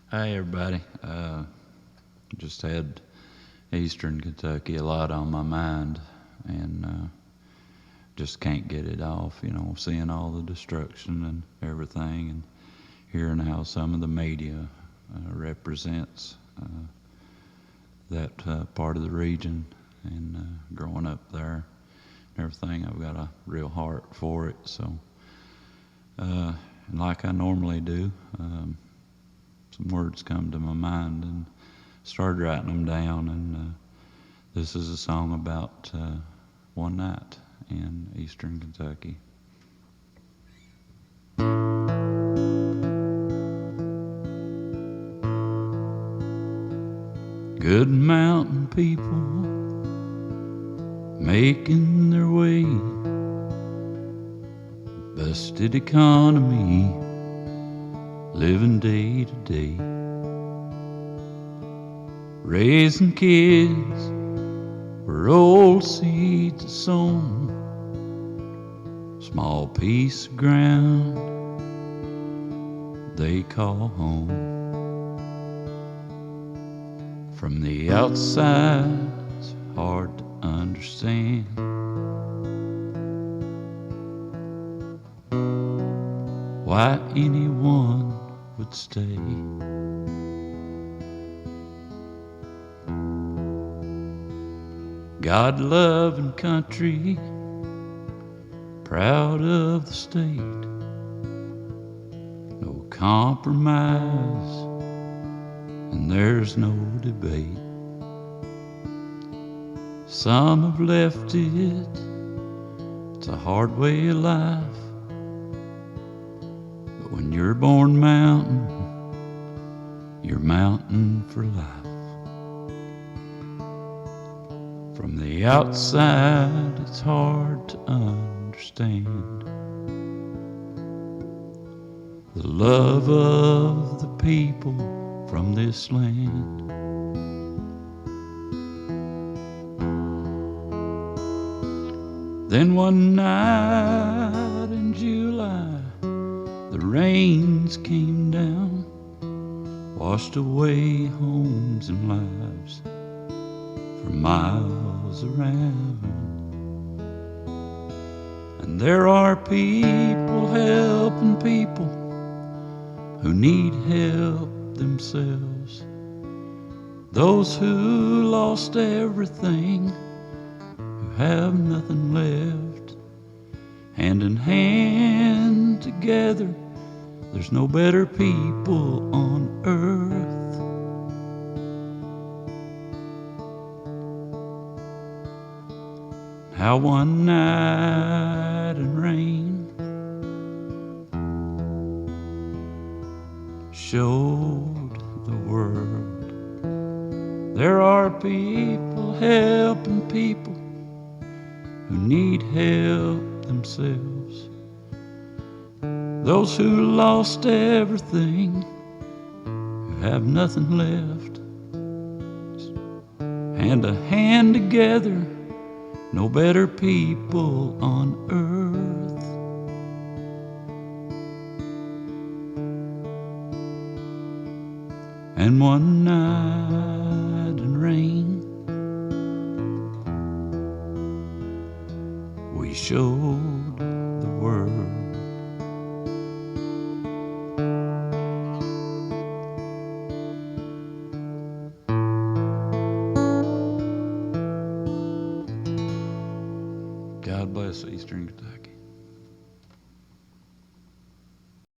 Hey everybody, just had Eastern Kentucky a lot on my mind, and just can't get it off. Seeing all the destruction and everything, and hearing how some of the media represents that part of the region, and growing up there and everything, I've got a real heart for it. So, and like I normally do, some words come to my mind and started writing them down, and this is a song about one night in Eastern Kentucky. Good mountain people making their way, busted economy, living day to day, raising kids where old seeds are sown, small piece of ground they call home. From the outside it's hard to understand why anyone would stay. God-loving country, proud of the state, no compromise and there's no debate. Some have left it, it's a hard way of life. But when you're born mountain, you're mountain for life. From the outside, it's hard to understand the love of the people from this land. Then one night in July, the rains came down, washed away homes and lives for miles around. And there are people helping people who need help themselves, those who lost everything, who have nothing left. Hand in hand together, there's no better people on earth. How one night in rain showed the world there are people helping people who need help themselves, those who lost everything, who have nothing left. Hand to hand together, no better people on earth. And one night in rain, we showed the world. God bless Eastern Kentucky.